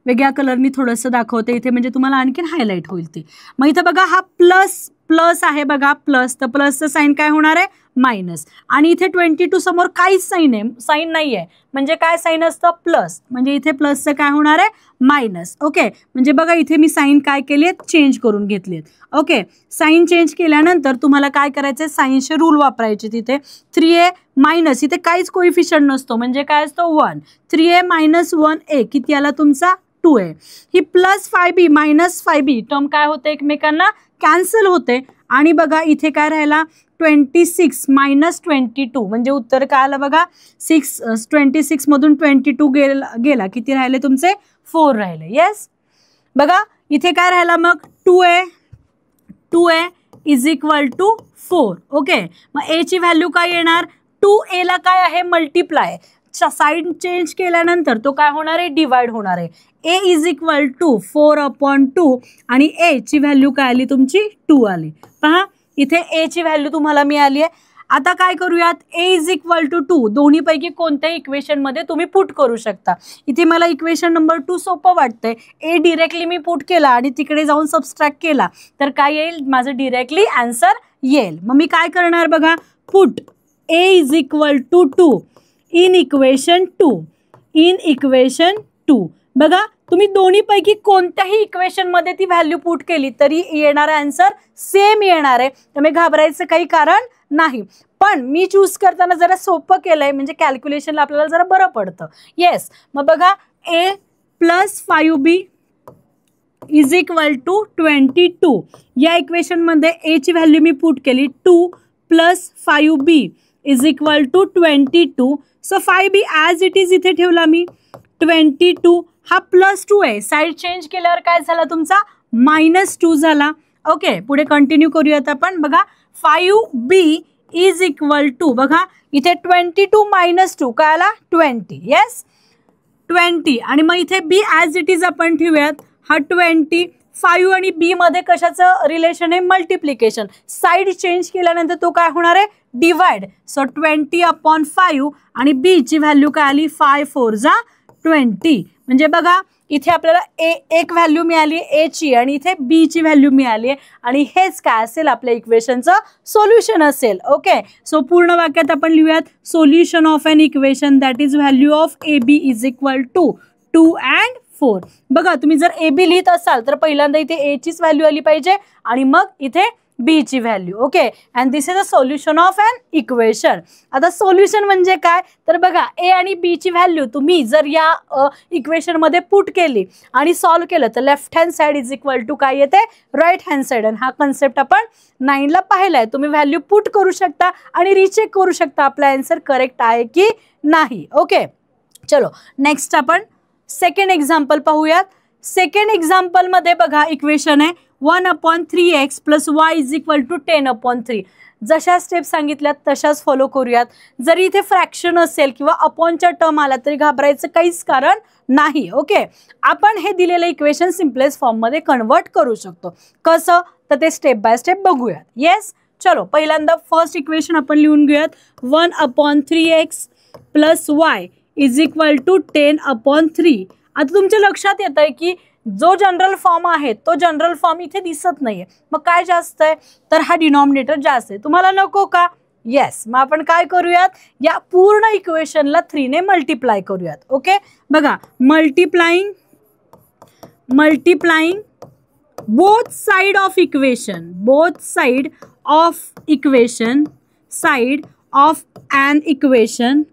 वेगळ्या कलरनी थोडंसं दाखवते इथे म्हणजे तुम्हाला आणखीन हायलाईट होईल ते. मग इथं बघा हा प्लस प्लस आहे बघा, प्लस, तर प्लसचं साईन काय होणार आहे, मायनस. आणि इथे 22 समोर काहीच साईन नाही आहे, म्हणजे काय साईन असतं, प्लस, म्हणजे इथे प्लसचं काय होणार आहे, मायनस. ओके. म्हणजे बघा इथे मी साईन काय केली आहेत, चेंज करून घेतली आहेत. ओके. साईन चेंज केल्यानंतर तुम्हाला काय करायचं, साईनचे रूल वापरायचे. तिथे 3a मायनस, इथे काहीच कोइफिशियंट नसतो म्हणजे काय असतो, 1. 3a मायनस 1a किती आला तुमचा, 2a. ही plus 5b minus 5b term काय होते, एकमेकांना कॅन्सल होते. आणि बघा इथे काय राहिला, 26 मायनस 22 म्हणजे उत्तर काय आलं बघा, 26 मधून 22 गेला, किती राहिले तुमचे, 4 राहिले. येस. बघा इथे काय राहिला मग, 2a is equal to 4. Okay. मग a ची व्हॅल्यू काय येणार, 2a ला काय आहे, मल्टिप्लाय. साईन चेंज केल्यानंतर तो काय होणार आहे, डिवाइड होणार आहे. a इज इक्वल टू 4/2 आणि a ची व्हॅल्यू काय आली तुमची, 2 आली. पहा इथे a ची व्हॅल्यू तुम्हाला मिळाली आहे. आता काय करूयात, a इज इक्वल टू 2 दोन्हीपैकी कोणत्याही इक्वेशनमध्ये तुम्ही पुट करू शकता. इथे मला इक्वेशन नंबर 2 सोपं वाटतंय. a डिरेक्टली मी पुट केला आणि तिकडे जाऊन सबस्ट्रॅक्ट केला तर काय येईल, माझं डिरेक्टली आन्सर येईल. मग मी काय करणार बघा, put a is equal to 2 in equation 2. बघा तुम्ही दोन्हीपैकी कोणत्याही इक्वेशनमध्ये ती व्हॅल्यू पुट केली तरी येणारा आन्सर सेम येणार आहे, त्यामुळे घाबरायचं काही कारण नाही. पण मी चूज करताना जरा सोपं केलंय म्हणजे कॅल्क्युलेशनला आपल्याला जरा बरं पडतं. येस. मग बघा a plus 5b is equal to 22 या इक्वेशनमध्ये a ची व्हॅल्यू मी पुट केली, 2 plus 5b is equal to 22. So 5b as it is इथे ठेवला मी, 22 हा प्लस 2 आहे, साईड चेंज केल्यावर काय झाला तुमचा, -2 झाला. ओके. पुढे कंटिन्यू करूयात आपण. बघा 5b इज इक्वल टू, बघा इथे 22 मायनस 2 काय आला, 20. येस 20. आणि मग इथे b ॲज इट इज आपण ठेवूयात, हा 20. 5 आणि b मध्ये कशाचं रिलेशन आहे, मल्टिप्लिकेशन. साईड चेंज केल्यानंतर तो काय होणार आहे, डिवाइड. सो 20/5 आणि b ची व्हॅल्यू काय आली, 5 4 जा 20. म्हणजे बघा इथे आपल्याला एक व्हॅल्यू मिळाली a ची आणि इथे b ची व्हॅल्यू मिळाली आहे आणि हेच काय असेल आपल्या इक्वेशनचं सोल्युशन असेल. ओके. सो पूर्ण वाक्यात आपण लिहूयात, solution of an equation that is value of ab is equal to 2 and 4. बघा तुम्ही जर ab लिहित असाल तर पहिल्यांदा इथे a चीच व्हॅल्यू आली पाहिजे आणि मग इथे बी ची value. Okay, and this is a solution of an equation. आता सोल्युशन म्हणजे काय तर बघा ए आणि बी ची व्हॅल्यू तुम्ही जर या इक्वेशन मध्ये पुट केली आणि सॉल्व्ह केलं तर left hand side is equal to काय येते राईट हँड साइड. आणि हा कन्सेप्ट आपण 9 ला पाहिलाय. तुम्ही व्हॅल्यू पुट करू शकता आणि रिचेक करू शकता आपला आन्सर करेक्ट आहे की नाही. ओके, चलो नेक्स्ट आपण सेकंड एक्झाम्पल पाहूयात. सेकंड एक्झाम्पल मध्ये बघा इक्वेशन आहे 1/3x + y = 10/3. जशा स्टेप सांगितल्यात तशाच फॉलो करूयात. जरी इथे फ्रॅक्शन असेल किंवा अपॉनच्या टर्म आला तरी घाबरायचं काहीच कारण नाही. ओके, आपण हे दिलेलं इक्वेशन सिम्पलेस्ट फॉर्म मध्ये कन्वर्ट करू शकतो. कसं तर ते स्टेप बाय स्टेप बघूयात. येस, चलो पहिल्यांदा फर्स्ट इक्वेशन आपण लिहून घेऊयात. 1/3x + y = 10/3. आता तुमच्या लक्षात येत आहे की जो जनरल फॉर्म आहे तो जनरल फॉर्म इथे दिसत नाहीये. मग काय जास्त आहे तर हा डिनॉमिनेटर जास्त आहे. तुम्हाला नको का? येस, मग आपण काय करूयात या पूर्ण इक्वेशनला 3 ने मल्टिप्लाय करूयात. ओके, बघा multiplying both side of equation side of an equation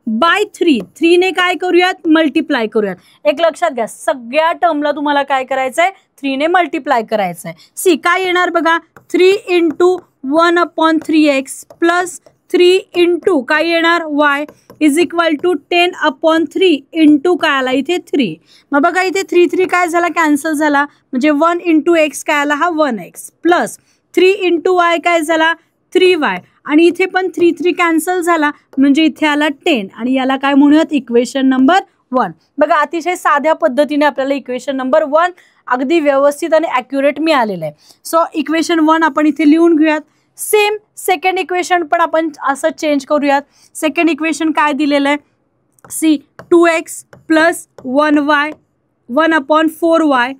by 3 ने काय करूयात मल्टिप्लाय करूयात. एक लक्षात घ्या सगळ्या टर्मला तुम्हाला काय करायचंय 3 ने मल्टिप्लाय करायचंय. सी काय येणार बघा 3 × 1/3x + 3 × काय येणार y = 10/3 × काय आला इथे 3. मग बघा इथे 3 काय झाला कॅन्सल झाला म्हणजे 1 × x काय आला हा 1x + 3 × y काय झाला 3y आणि इथे पण 3 कॅन्सल झाला म्हणजे इथे आला 10 आणि याला काय म्हणूयात इक्वेशन नंबर 1. बघा अतिशय साध्या पद्धतीने आपल्याला इक्वेशन नंबर 1 अगदी व्यवस्थित आणि ॲक्युरेट मिळालेलं आहे. सो इक्वेशन 1 आपण इथे लिहून घेऊयात. सेम सेकंड इक्वेशन पण आपण असं चेंज करूयात. सेकंड इक्वेशन काय दिलेलं आहे सी 2x + 1y 1/4y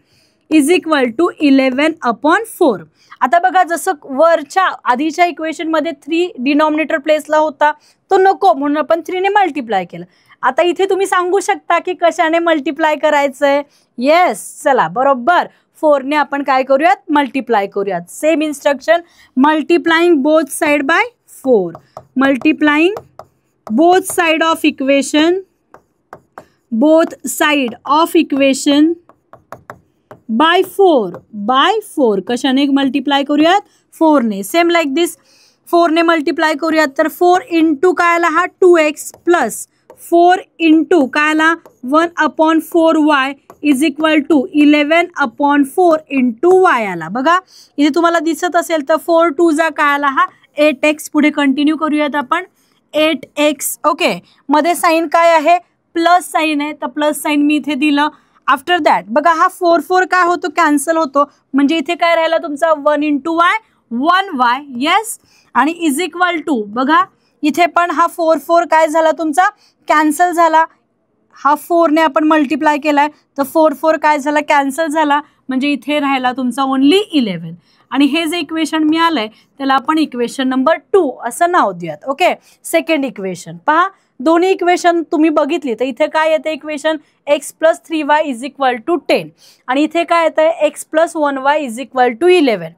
= 11/4. आता बघा जसं वरच्या आधीच्या इक्वेशन मध्ये 3 डिनॉमिनेटर प्लेसला होता तो नको म्हणून आपण 3 ने मल्टिप्लाय केलं. आता इथे तुम्ही सांगू शकता की कशाने मल्टिप्लाय करायचंय. येस, चला बरोबर 4 ने आपण काय करूयात मल्टिप्लाय करूयात. Same instruction multiplying both side by 4 multiplying both side of equation by 4 कशाने मल्टिप्लाय करूयात 4 ने. सेम लाईक दिस 4 ने मल्टिप्लाय करूयात तर 4 × काय आला हा 2x + 4 × काय आला 1/4y = 11/4 × y आला. बघा इथे तुम्हाला दिसत असेल तर 4 2 जा काय आला हा 8x. पुढे कंटिन्यू करूयात आपण 8x. ओके, मध्ये साईन काय आहे प्लस साईन आहे तर प्लस साईन मी इथे दिलं. आफ्टर दॅट बघा हा 4 काय होतो कॅन्सल होतो म्हणजे इथे काय राहिला तुमचा 1 × y 1y. येस, आणि = बघा इथे पण हा 4 काय झाला तुमचा कॅन्सल झाला. हा 4 ने आपण मल्टिप्लाय केलाय तर 4 काय झाला कॅन्सल झाला म्हणजे इथे राहिला तुमचा ओनली 11. आणि हे जे इक्वेशन मिळालंय त्याला आपण इक्वेशन नंबर 2 असं नाव देऊयात. ओके, सेकंड इक्वेशन पहा दोन्ही इक्वेशन तुम्ही बघितली तर इथे काय येते इक्वेशन x + 3y = 10 आणि इथे काय येतं x + 1y = 11.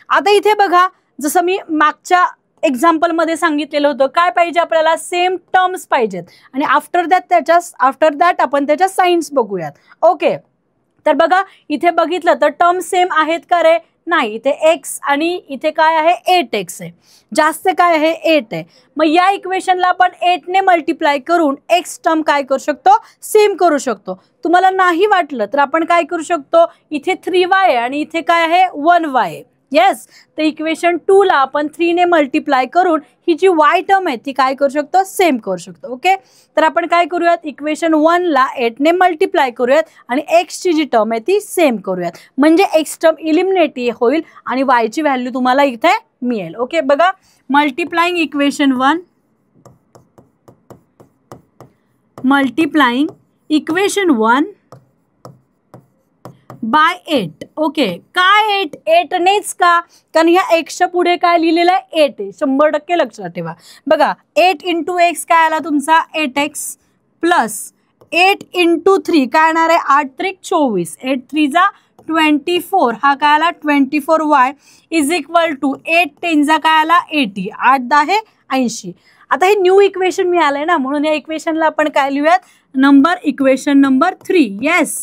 आता इथे बघा जसं मी मागच्या एक्झाम्पल मध्ये सांगितलेलं होतं काय पाहिजे आपल्याला सेम टर्म्स पाहिजेत आणि आफ्टर दॅट आपण त्याच्या साइन्स बघूयात. ओके, तर बघा इथे बघितलं तर टर्म सेम आहेत का रे नाही. इथे x आणि इथे काय आहे 8x आहे. जास्त काय आहे 8 आहे. मग या इक्वेशनला आपण 8 ने मल्टिप्लाय करून x टर्म काय करू शकतो सेम करू शकतो. तुम्हाला नाही वाटलं तर आपण काय करू शकतो इथे 3y आहे आणि इथे काय आहे 1y आहे. येस, तर इक्वेशन 2 ला आपण 3 ने मल्टिप्लाय करून ही जी y टर्म आहे ती काय करू शकतो सेम करू शकतो. ओके, तर आपण काय करूयात इक्वेशन 1 ला 8 ने मल्टिप्लाय करूयात आणि x ची जी टर्म आहे ती सेम करूयात म्हणजे x टर्म इलिमिनेट होईल आणि y ची व्हॅल्यू तुम्हाला इथे मिळेल. ओके, बघा मल्टिप्लाइंग इक्वेशन 1 बाय 8. ओके, काय 8 नेच का कारण ह्या एक्सच्या पुढे काय लिहिलेलं आहे 8 आहे. 100% लक्षात ठेवा. बघा 8 × x काय आला तुमचा 8x + 8 × 3 काय येणार आहे 8 × 3 = 24 8 × 3 = 24 हा काय आला 24y इज इक्वल टू 8 10 काय आला 80, 8 10 80. आता हे न्यू इक्वेशन मिळालंय ना, म्हणून या इक्वेशनला आपण काय लिहूयात, इक्वेशन नंबर 3. येस,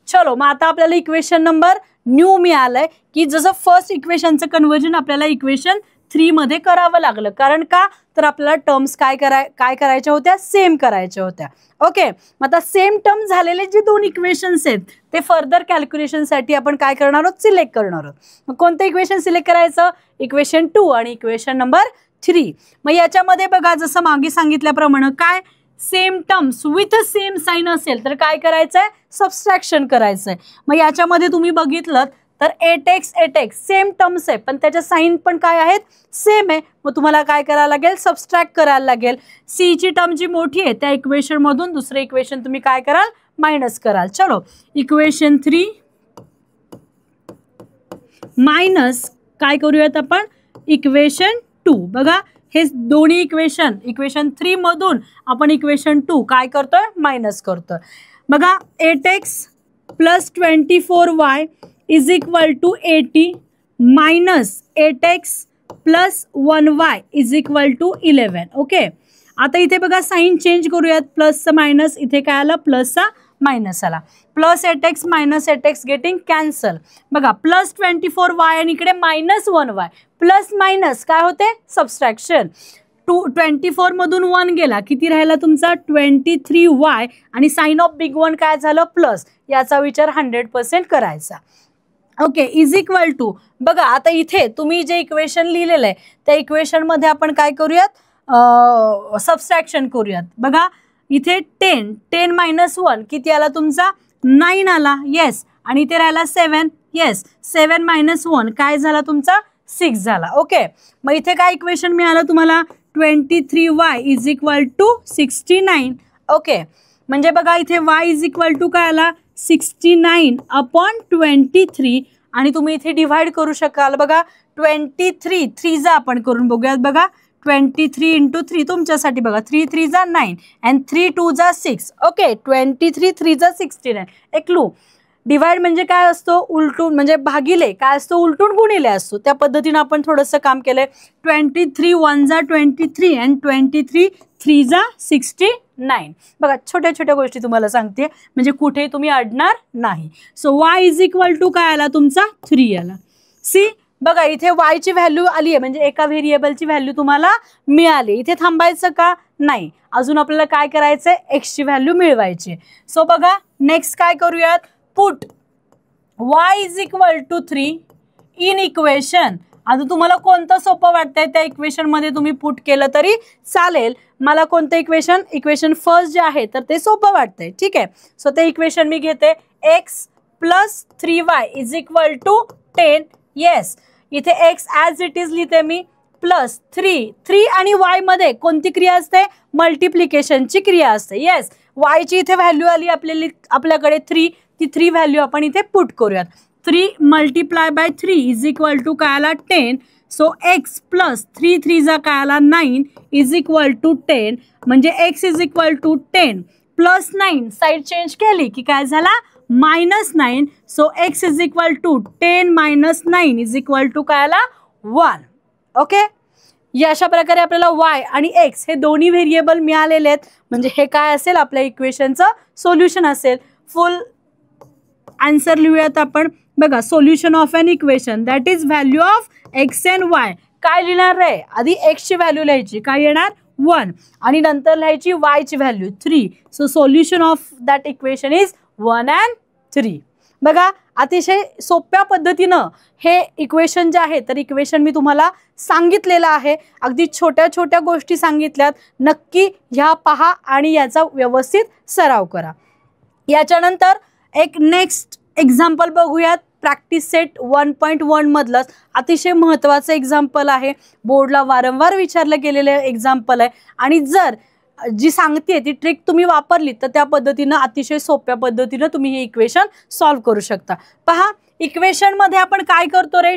चलो मग आता आपल्याला इक्वेशन नंबर न्यू मिळालंय की जसं फर्स्ट इक्वेशनचं कन्वर्जन आपल्याला इक्वेशन 3 मध्ये करावं लागलं. कारण का, तर आपल्याला टर्म्स काय करायच्या होत्या, सेम करायच्या होत्या. ओके, मग आता सेम टर्म झालेले जे दोन इक्वेशन्स आहेत ते फर्दर कॅल्क्युलेशनसाठी आपण काय करणार आहोत, सिलेक्ट करणार आहोत. मग कोणतं इक्वेशन सिलेक्ट करायचं, इक्वेशन 2 आणि इक्वेशन नंबर 3. मग याच्यामध्ये बघा जसं मागे सांगितल्याप्रमाणे काय, same terms with same sign असेल तर काय करायचंय, सबस्ट्रॅक्शन करायचंय. मग याच्यामध्ये तुम्ही बघितलं तर 8x सेम टर्म्स आहे पण त्याच्या साइन पण काय आहेत, सेम आहे. मग तुम्हाला काय करायला लागेल, सबस्ट्रॅक्ट करायला लागेल. सी ची टर्म जी मोठी आहे त्या इक्वेशन मधून दुसरे इक्वेशन तुम्ही काय कराल, मायनस कराल. चलो इक्वेशन 3 मायनस काय करूयात आपण, इक्वेशन 2. बघा हे दोन्ही इक्वेशन 3 मधून आपण इक्वेशन 2 काय करतोय, मायनस करतोय. बघा 8x plus 24y is equal to 80 minus 8x plus 1y is equal to 11. Okay, आता इथे बघा साइन चेंज करूयात, प्लसचं मायनस इथे काय आलं, प्लसचा मायनस आला. Plus 8x minus 8x getting cancel. बघा प्लस 24y आणि इकडे मायनस 1y, प्लस मायनस काय होते, सबस्ट्रॅक्शन. 24 मधून 1 गेला, किती राहिला तुमचा 23y आणि साइन ऑफ बिग वन काय झालं, प्लस. याचा विचार 100% करायचा. Okay, is equal to. बघा आता इथे तुम्ही जे इक्वेशन लिहिलेलं आहे त्या इक्वेशन मध्ये आपण काय करूयात, सबस्ट्रॅक्शन करूयात. बघा इथे 10 मायनस 1 किती आला तुमचा, 9 आला. येस, आणि इथे राहिला 7. येस, 7 मायनस 1 काय झाला तुमचा, 6 झाला. ओके, मग इथे काय इक्वेशन मिळालं तुम्हाला, 23y is equal to 69. Okay, म्हणजे बघा इथे y इज इक्वल टू काय आला, 69 अपॉन 23 आणि तुम्ही इथे डिवाइड करू शकाल. बघा 23 3 जा आपण करून बघूयात. बघा 23 इंटू 3 तुमच्यासाठी बघा 3 3 जा 9 अँड 3 2 जा 6. ओके, 23 3 जा 69. एक क्लू, डिवाइड म्हणजे काय असतो, उलटून म्हणजे भागिले काय असतो, उलटून गुणिले असतो. त्या पद्धतीने आपण थोडंसं काम केलंय. 23 1 जा 23 अँड 23 3 जा 69. बघा छोट्या छोट्या गोष्टी तुम्हाला सांगते म्हणजे कुठे तुम्ही अडणार नाही. So y is equal to काय आला तुमचा, 3 आला. सी बघा इथे y ची व्हॅल्यू आली आहे म्हणजे एका व्हेरिएबलची व्हॅल्यू तुम्हाला मिळाली. इथे थांबायचं का नाही, अजून आपल्याला काय करायचंय, x ची व्हॅल्यू मिळवायची. सो बघा नेक्स्ट काय करूयात, put y is equal to 3 in equation. आता तुम्हाला कोणतं सोपं वाटतंय त्या इक्वेशन मध्ये तुम्ही पुट केलं तरी चालेल. मला कोणतं इक्वेशन फर्स्ट जे आहे तर ते सोपं वाटतंय. ठीक आहे, सो ते इक्वेशन मी घेते, x plus 3y is equal to 10. Yes, इथे x ॲज इट इज लिहिते मी, प्लस 3 आणि y मध्ये कोणती क्रिया असते, मल्टिप्लिकेशनची क्रिया असते. येस, y ची इथे व्हॅल्यू आली आपल्याकडे 3, ती 3 व्हॅल्यू आपण इथे पुट करूयात. 3 multiply by 3 is equal to काय आला 10. सो x प्लस 3 3 जा काय आला 9 इज इक्वल टू 10. म्हणजे x is equal to 10 plus 9 side change केली की काय झाला, minus 9. So x is equal to 10 minus 9 is equal to काय आला 1. ओके, या अशा प्रकारे आपल्याला y आणि x हे दोन्ही व्हेरिएबल मिळालेले आहेत. म्हणजे हे काय असेल, आपल्या इक्वेशनचं सोल्युशन असेल. फुल आन्सर लिहूयात आपण. बघा solution of an equation that is value of x and Y. काय लिहिणार आहे, आधी x ची व्हॅल्यू लिहायची, काय येणार 1 आणि नंतर लिहायची y ची value 3. So solution of that equation is 1 and 3. बघा अतिशय सोप्या पद्धतीनं हे इक्वेशन जे आहे तर इक्वेशन मी तुम्हाला सांगितलेलं आहे. अगदी छोट्या छोट्या गोष्टी सांगितल्यात, नक्की ह्या पहा आणि याचा व्यवस्थित सराव करा. याच्यानंतर एक नेक्स्ट एक्झाम्पल बघूयात. प्रॅक्टिस सेट 1.1 मधलंच अतिशय महत्त्वाचं एक्झाम्पल आहे. बोर्डला वारंवार विचारलं गेलेलं एक्झाम्पल आहे आणि जर जी सांगते ती ट्रिक तुम्ही वापरली तर त्या पद्धतीनं अतिशय सोप्या पद्धतीनं तुम्ही हे इक्वेशन सॉल्व्ह करू शकता. पहा इक्वेशन मध्ये आपण काय करतो रे,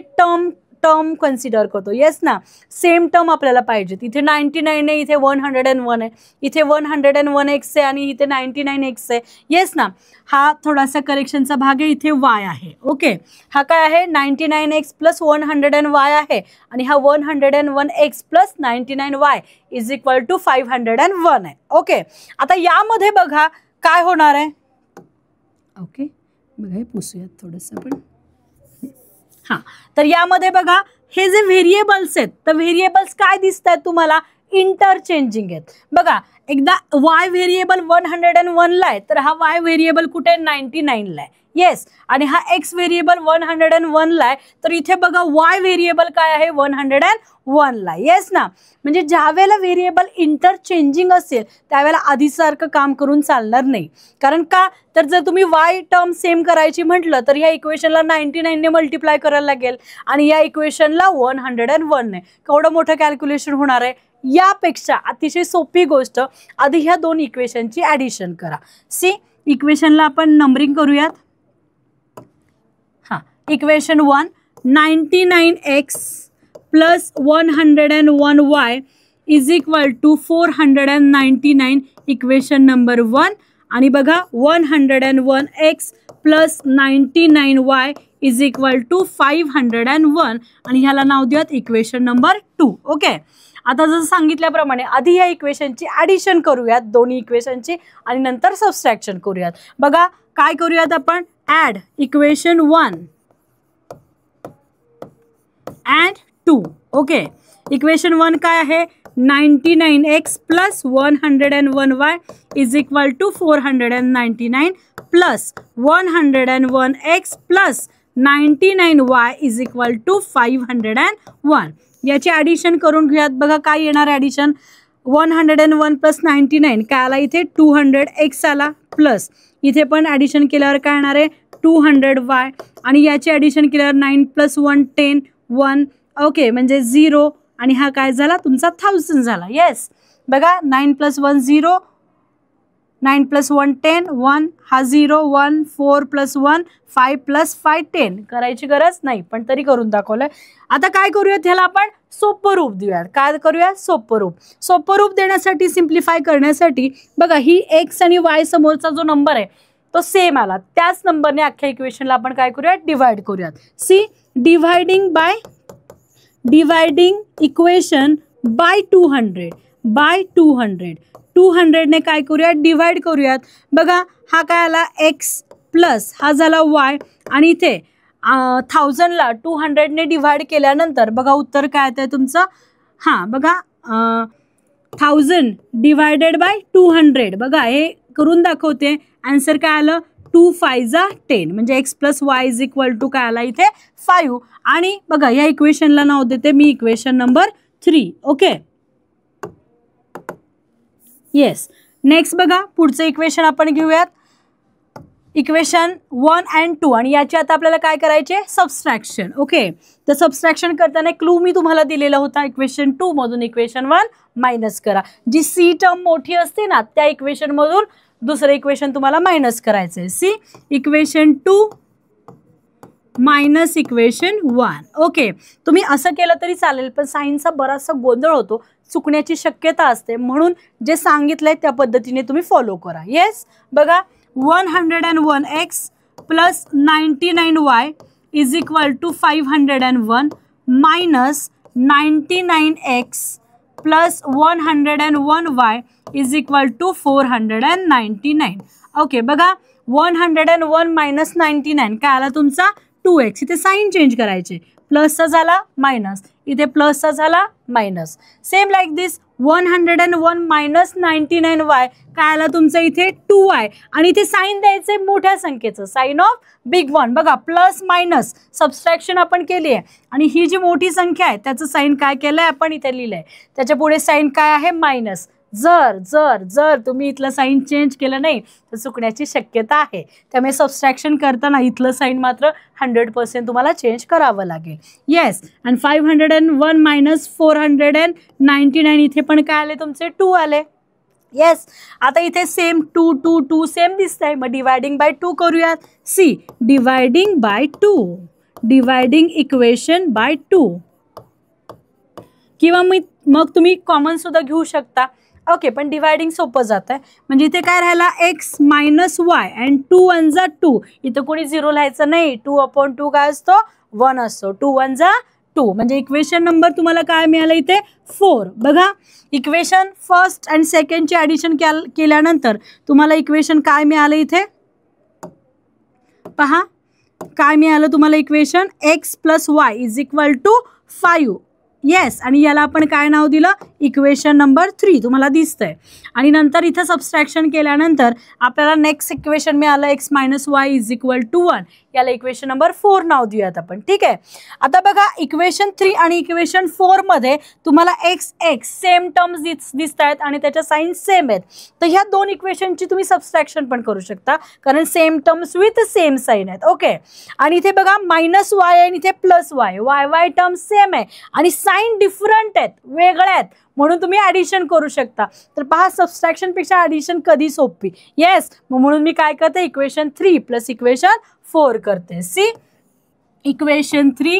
टर्म कन्सिडर करतो. येस ना, सेम टर्म आपल्याला पाहिजे. इथे 99 आहे, इथे 101 आहे, इथे 101x आहे आणि इथे 99x आहे. येस ना, हा थोडासा करेक्शनचा भाग आहे. इथे y आहे. ओके, हा काय आहे 99x प्लस 101y आहे आणि हा 101x plus 99y is equal to 501 आहे. ओके, आता यामध्ये बघा काय होणार आहे. ओके, बघा हे पुसूयात थोडंसं आपण. हां, तर यामध्ये बघा हे जे व्हेरिएबल्स आहेत, तर व्हेरिएबल्स काय दिसत आहेत तुम्हाला, इंटरचेंजिंग आहेत. बघा एकदा y व्हेरिएबल 101 ला आहे, तर हा y व्हेरिएबल कुठे 99 ला आहे. येस, आणि हा x व्हेरिएबल 101 ला आहे, तर इथे बघा y व्हेरिएबल काय आहे 101 ला. येस ना, म्हणजे ज्या वेळेला व्हेरिएबल इंटरचेंजिंग असेल त्यावेळेला आधीसारखं काम करून चालणार नाही. कारण का, तर जर तुम्ही y टर्म सेम करायची म्हटलं तर या इक्वेशनला 99 ने मल्टिप्लाय करायला लागेल आणि या इक्वेशनला 101 ने. केवढं मोठं कॅल्क्युलेशन होणार आहे. यापेक्षा अतिशय सोपी गोष्ट, आधी ह्या दोन इक्वेशनची ॲडिशन करा. सी, इक्वेशनला आपण नंबरिंग करूयात. हां, equation 1 99x plus 101y is equal to 499 equation number 1. आणि बघा 101x plus 99y is equal to 501 आणि ह्याला नाव देऊयात इक्वेशन नंबर 2. ओके, आता जसं सांगितल्याप्रमाणे आधी ह्या इक्वेशनची ॲडिशन करूयात, दोन्ही इक्वेशनची, आणि नंतर सबस्ट्रॅक्शन करूयात. बघा काय करूयात आपण, add equation 1 and 2. Okay, equation 1 काय आहे 99x plus 101y is equal to 499 plus 101x plus 99y is equal to 501. याची ॲडिशन करून घेऊयात. बघा काय येणार ॲडिशन, 101 प्लस 99 काय आला इथे 200x आला, प्लस इथे पण ॲडिशन केल्यावर काय येणार आहे 200y आणि याची ॲडिशन केल्यावर 9 प्लस 1 10 1. ओके, म्हणजे 0 आणि हा काय झाला तुमचा 1000 झाला. येस, बघा 9 प्लस 1 0, 9 प्लस 1 10 1, हा 0 1, 4 प्लस 1 5 प्लस 5 10. करायची गरज नाही पण तरी करून दाखवलं. आता काय करूयात, ह्याला आपण सोपं रूप देऊयात. काय करूया, सोपं रूप. सोपं रूप देण्यासाठी, सिम्प्लिफाय करण्यासाठी बघा ही x आणि y समोरचा जो नंबर आहे तो सेम आला, त्याच नंबरने अख्ख्या इक्वेशनला आपण काय करूयात डिवाइड करूयात. सी, डिवाइडिंग इक्वेशन बाय 200 ने काय करूयात डिवाइड करूयात. बघा हा काय आला x प्लस हा झाला y आणि इथे 1000 ला 200 ने डिवाइड केल्यानंतर बघा उत्तर काय येतं तुमचं. हां, बघा 1000 डिवायडेड बाय 200. बघा हे करून दाखवते. आन्सर काय आलं 2 5 10 म्हणजे x plus y is equal to काय आला इथे 5. आणि बघा या इक्वेशनला नाव देते मी equation number 3. Okay, yes. Next बघा पुढचं इक्वेशन आपण घेऊयात, इक्वेशन 1 अँड 2 आणि याची आता आपल्याला काय करायचे सबस्ट्रॅक्शन. ओके, तर सबस्ट्रॅक्शन करताना क्लू मी तुम्हाला दिलेला होता, इक्वेशन 2 मधून इक्वेशन 1 मायनस करा. जी सी टर्म मोठी असते ना त्या इक्वेशन मधून दुसरं इक्वेशन तुम्हाला मायनस करायचं आहे. See, equation 2 minus equation 1. Okay, तुम्ही असं केलं तरी चालेल पण सायन्सचा बराचसा गोंधळ होतो, चुकण्याची शक्यता असते, म्हणून जे सांगितलंय त्या पद्धतीने तुम्ही फॉलो करा. येस, बघा 101x plus 99y is equal to 501 minus 99x plus 101y is equal to 499. Okay, बघा 101 मायनस 99 काय आला तुमचा 2x. इथे साईन चेंज करायचे, प्लसचा झाला मायनस, इथे प्लसचा झाला मायनस. सेम लाईक दिस 101 मायनस 99y काय आला तुमचं इथे 2y आणि इथे साईन द्यायचे मोठ्या संख्येचं, साईन ऑफ बिग वन. बघा प्लस मायनस सबस्ट्रॅक्शन आपण केली आहे आणि ही जी मोठी संख्या आहे त्याचं साईन काय केलं आहे आपण इथे लिहिलं आहे, त्याच्या पुढे साईन काय आहे मायनस. जर जर जर तुम्ही इथलं साईन चेंज केलं नाही तर चुकण्याची शक्यता आहे, त्यामुळे सबस्ट्रॅक्शन करताना इथलं साईन मात्र 100% तुम्हाला चेंज करावं लागेल. येस, आणि 501 मायनस 499 इथे पण काय आले तुमचे 2 आले. येस, आता इथे सेम 2 2 2 सेम दिसत आहे, मग डिवायडिंग बाय 2 करूयात. See, dividing by 2 dividing equation by 2 किंवा मग तुम्ही कॉमन सुद्धा घेऊ शकता. ओके, पण डिवायडिंग सोपं जात आहे. म्हणजे इथे काय राहिला x मायनस वाय अँड 2 1 जा 2. इथं कोणी 0 लिहायचं नाही. 2/2 काय असतो 1 असतो. 2 1 जा 2 म्हणजे इक्वेशन नंबर तुम्हाला काय मिळालं इथे 4. बघा इक्वेशन फर्स्ट अँड सेकंडचे ॲडिशन केल्यानंतर तुम्हाला इक्वेशन काय मिळालं इथे पहा. काय मिळालं तुम्हाला equation x plus y is equal to 5. Yes, आणि याला आपण काय नाव दिलं इक्वेशन नंबर 3 तुम्हाला दिसतंय. आणि नंतर इथं सबस्ट्रॅक्शन केल्यानंतर आपल्याला नेक्स्ट इक्वेशन मिळालं x minus y is equal to 1. याला इक्वेशन नंबर 4 नाव देऊयात आपण. ठीक आहे, आता बघा इक्वेशन 3 आणि इक्वेशन 4 मध्ये तुम्हाला x सेम टर्म्स दिसत आहेत आणि त्याच्या साईन सेम आहेत. तर ह्या दोन इक्वेशनची तुम्ही सबस्ट्रॅक्शन पण करू शकता कारण same terms with same sign आहेत. ओके, आणि इथे बघा मायनस वाय आणि इथे plus y, y terms same आहे आणि साईन डिफरंट आहेत, वेगळ्या आहेत, म्हणून तुम्ही ॲडिशन करू शकता. तर पहा सबस्ट्रॅक्शन पेक्षा ॲडिशन कधी सोपी. येस, म्हणून मी काय करते इक्वेशन 3 प्लस इक्वेशन 4 करते. सी इक्वेशन 3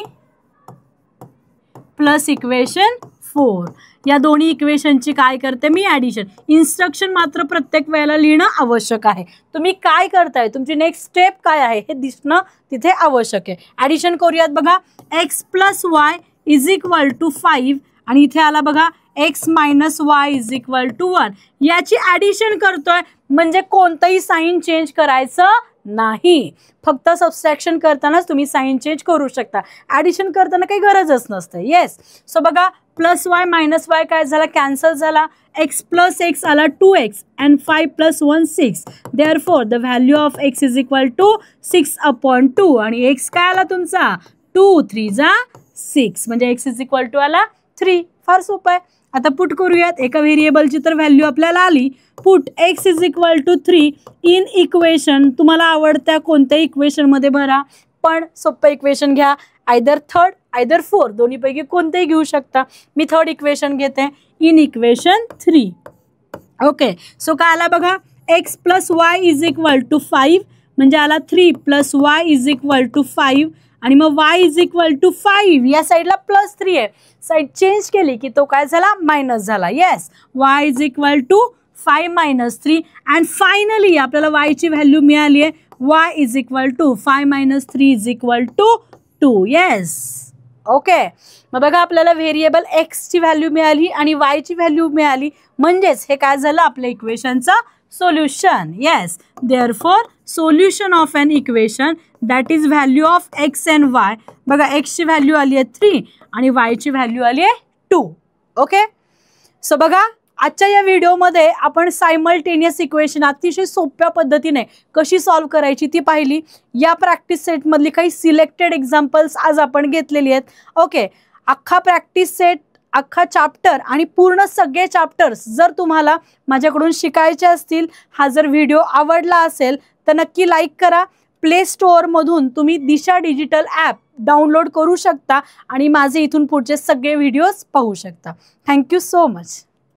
प्लस इक्वेशन 4 या दोन्ही इक्वेशनची काय करते मी ॲडिशन. इन्स्ट्रक्शन मात्र प्रत्येक वेळेला लिहिणं आवश्यक आहे. तुम्ही काय करताय, तुमची नेक्स्ट स्टेप काय आहे हे दिसणं तिथे आवश्यक आहे. ॲडिशन करूयात. बघा x plus y is equal to 5 आणि इथे आला बघा x minus y is equal to 1. याची ॲडिशन करतोय म्हणजे कोणतंही साईन चेंज करायचं नाही. फक्त सबस्ट्रॅक्शन करतानाच तुम्ही साईन चेंज करू शकता. ॲडिशन करताना काही गरजच नसते. येस, सो बघा प्लस वाय मायनस वाय काय झाला कॅन्सल झाला. x प्लस एक्स आला 2x and 5 plus 1 6. Therefore the value of x is equal to 6/2 आणि x काय आला तुमचा 2 3 जा 6 म्हणजे x इज इक्वल टू आला 3. फार सोपं आहे. आता पुट करूयात. एका व्हेरिएबलची तर व्हॅल्यू आपल्याला आली. Put x is equal to 3 in equation. तुम्हाला आवडत्या कोणत्या इक्वेशनमध्ये भरा, पण सोपं इक्वेशन घ्या. आयदर थर्ड आयदर फोर्थ दोन्हीपैकी कोणतेही घेऊ शकता. मी थर्ड इक्वेशन घेते इन इक्वेशन 3. ओके, सो काय आला बघा x plus y is equal to 5 म्हणजे आला 3 plus y is equal to 5 आणि मग y इज इक्वल टू 5 या साईडला प्लस 3 आहे. साईड चेंज केली की तो काय झाला मायनस झाला. Yes, y is equal to 5 minus 3 and finally आपल्याला y ची व्हॅल्यू मिळाली आहे y is equal to 5 minus 3 is equal to 2. Yes, okay, मग बघा आपल्याला व्हेरिएबल x ची व्हॅल्यू मिळाली आणि y ची व्हॅल्यू मिळाली म्हणजेच हे काय झालं आपल्या इक्वेशनचं सोल्युशन. Yes, therefore solution of an equation that is value of x and y. बघा x ची व्हॅल्यू आली आहे 3 आणि y ची व्हॅल्यू आली आहे 2. ओके, सो बघा आजच्या या व्हिडिओमध्ये आपण सायमल्टेनियस इक्वेशन अतिशय सोप्या पद्धतीने कशी सॉल्व्ह करायची ती पाहिली. या प्रॅक्टिस सेटमधली काही सिलेक्टेड एक्झाम्पल्स आज आपण घेतलेली आहेत. ओके, अख्खा प्रॅक्टिस सेट, अख्खा चॅप्टर आणि पूर्ण सगळे चॅप्टर्स जर तुम्हाला माझ्याकडून शिकायचे असतील, हा जर व्हिडिओ आवडला असेल तर नक्की लाईक करा. प्ले स्टोअरमधून तुम्ही दिशा डिजिटल ॲप डाउनलोड करू शकता आणि माझे इथून पुढचे सगळे व्हिडिओज पाहू शकता. Thank you so much.